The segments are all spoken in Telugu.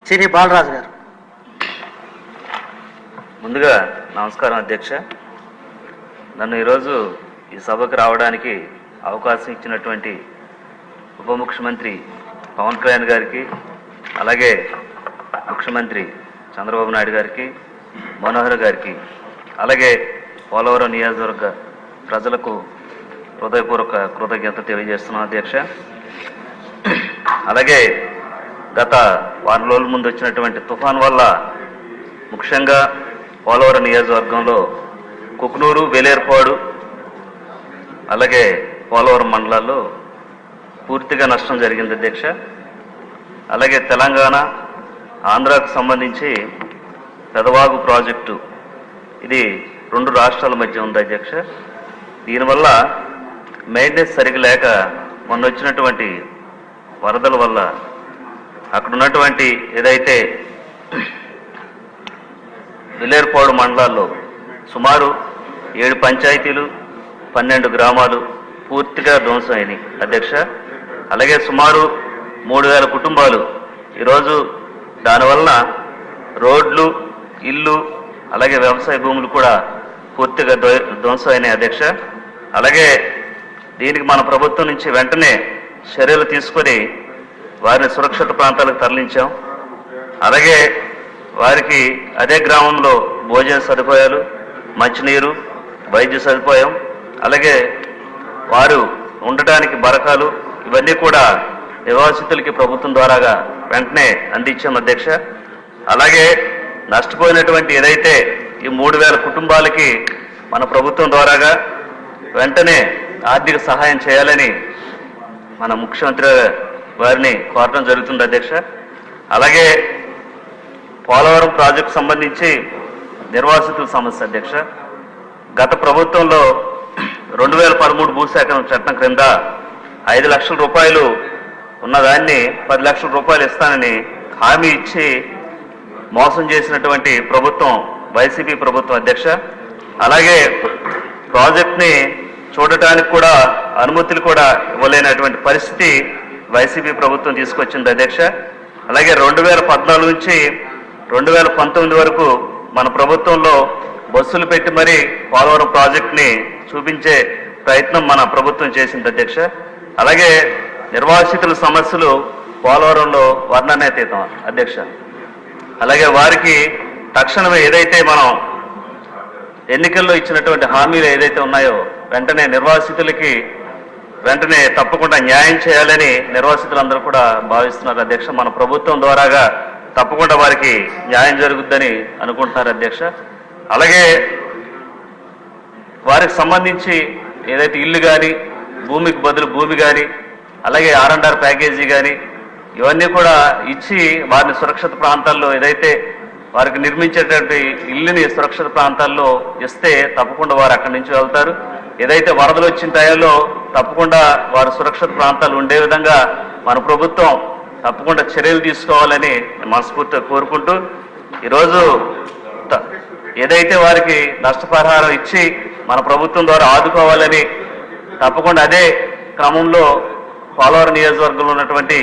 సిరి బాలరాజు గారు. ముందుగా నమస్కారం అధ్యక్ష. నన్ను ఈరోజు ఈ సభకు రావడానికి అవకాశం ఇచ్చినటువంటి ఉప ముఖ్యమంత్రి పవన్ కళ్యాణ్ గారికి, అలాగే ముఖ్యమంత్రి చంద్రబాబు నాయుడు గారికి, మనోహర్ గారికి, అలాగే పోలవరం నియోజకవర్గ ప్రజలకు హృదయపూర్వక కృతజ్ఞత తెలియజేస్తున్నాం అధ్యక్ష. అలాగే గత వారం రోజుల ముందు వచ్చినటువంటి తుఫాన్ వల్ల ముఖ్యంగా పోలవరం నియోజకవర్గంలో కుకునూరు, వేలేరుపాడు, అలాగే పోలవరం మండలాల్లో పూర్తిగా నష్టం జరిగింది అధ్యక్ష. అలాగే తెలంగాణ, ఆంధ్రాకు సంబంధించి పెదవాగు ప్రాజెక్టు ఇది 2 రాష్ట్రాల మధ్య ఉంది అధ్యక్ష. దీనివల్ల మెయింటెనెన్స్ సరిగ్గా లేక మొన్న వచ్చినటువంటి వరదల వల్ల అక్కడ ఉన్నటువంటి ఏదైతే వేలేరుపాడు మండలాల్లో సుమారు 7 పంచాయతీలు, 12 గ్రామాలు పూర్తిగా ధ్వంసమైనవి అధ్యక్ష. అలాగే సుమారు 3000 కుటుంబాలు ఈరోజు దానివల్ల రోడ్లు, ఇల్లు, అలాగే వ్యవసాయ భూములు కూడా పూర్తిగా ధ్వంసమైనాయి అధ్యక్ష. అలాగే దీనికి మన ప్రభుత్వం నుంచి వెంటనే చర్యలు తీసుకొని వారిని సురక్షిత ప్రాంతాలకు తరలించాం. అలాగే వారికి అదే గ్రామంలో భోజన సదుపాయాలు, మంచినీరు, వైద్య సదుపాయం, అలాగే వారు ఉండటానికి బరకాలు ఇవన్నీ కూడా నివాసితులకి ప్రభుత్వం ద్వారాగా వెంటనే అందించాం అధ్యక్ష. అలాగే నష్టపోయినటువంటి ఏదైతే ఈ 3000 కుటుంబాలకి మన ప్రభుత్వం ద్వారాగా వెంటనే ఆర్థిక సహాయం చేయాలని మన ముఖ్యమంత్రి వారిని కోరడం జరుగుతుంది అధ్యక్ష. అలాగే పోలవరం ప్రాజెక్టు సంబంధించి నిర్వాసితుల సమస్య అధ్యక్ష. గత ప్రభుత్వంలో 2013 భూసేకరణ చట్టం క్రింద 5 లక్షల రూపాయలు ఉన్నదాన్ని 10 లక్షల రూపాయలు ఇస్తానని హామీ ఇచ్చి మోసం చేసినటువంటి ప్రభుత్వం వైసీపీ ప్రభుత్వం అధ్యక్ష. అలాగే ప్రాజెక్ట్ని చూడటానికి కూడా అనుమతులు కూడా ఇవ్వలేనటువంటి పరిస్థితి వైసీపీ ప్రభుత్వం తీసుకొచ్చింది అధ్యక్ష. అలాగే 2014 నుంచి 2019 వరకు మన ప్రభుత్వంలో బస్సులు పెట్టి మరీ పోలవరం ప్రాజెక్ట్ని చూపించే ప్రయత్నం మన ప్రభుత్వం చేసింది అధ్యక్ష. అలాగే నిర్వాసితుల సమస్యలు పోలవరంలో వర్ణనాతీతం అధ్యక్ష. అలాగే వారికి తక్షణమే ఏదైతే మనం ఎన్నికల్లో ఇచ్చినటువంటి హామీలు ఏదైతే ఉన్నాయో వెంటనే నిర్వాసితులకి వెంటనే తప్పకుండా న్యాయం చేయాలని నిర్వాసితులందరూ కూడా భావిస్తున్నారు అధ్యక్ష. మన ప్రభుత్వం ద్వారాగా తప్పకుండా వారికి న్యాయం జరుగుద్దని అనుకుంటున్నారు అధ్యక్ష. అలాగే వారికి సంబంధించి ఏదైతే ఇల్లు కానీ, భూమికి బదులు భూమి కానీ, అలాగే R&R ప్యాకేజీ కానీ ఇవన్నీ కూడా ఇచ్చి వారిని సురక్షిత ప్రాంతాల్లో ఏదైతే వారికి నిర్మించేటువంటి ఇల్లుని సురక్షిత ప్రాంతాల్లో ఇస్తే తప్పకుండా వారు అక్కడి నుంచి వెళ్తారు. ఏదైతే వరదలు వచ్చిన టైంలో తప్పకుండా వారు సురక్షిత ప్రాంతాలు ఉండే విధంగా మన ప్రభుత్వం తప్పకుండా చర్యలు తీసుకోవాలని మనస్ఫూర్తిగా కోరుకుంటూ ఈరోజు ఏదైతే వారికి నష్టపరిహారం ఇచ్చి మన ప్రభుత్వం ద్వారా ఆదుకోవాలని తప్పకుండా అదే క్రమంలో పోలవరం నియోజకవర్గంలో ఉన్నటువంటి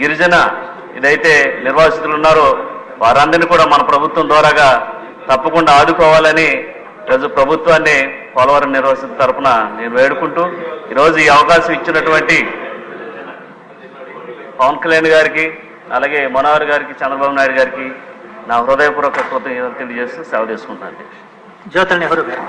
గిరిజన ఏదైతే నిర్వాసితులు ఉన్నారో వారందరినీ కూడా మన ప్రభుత్వం ద్వారాగా తప్పకుండా ఆదుకోవాలని ఈరోజు ప్రభుత్వాన్ని పోలవరం నిర్వాసితుల తరఫున నేను వేడుకుంటూ ఈరోజు ఈ అవకాశం ఇచ్చినటువంటి పవన్ కళ్యాణ్ గారికి, అలాగే మనోహర్ గారికి, చంద్రబాబు నాయుడు గారికి నా హృదయపూర్వక కృతజ్ఞతలు తెలియజేస్తూ సెలవు తీసుకుంటాను. జ్యోతుల నెహ్రూ గారు.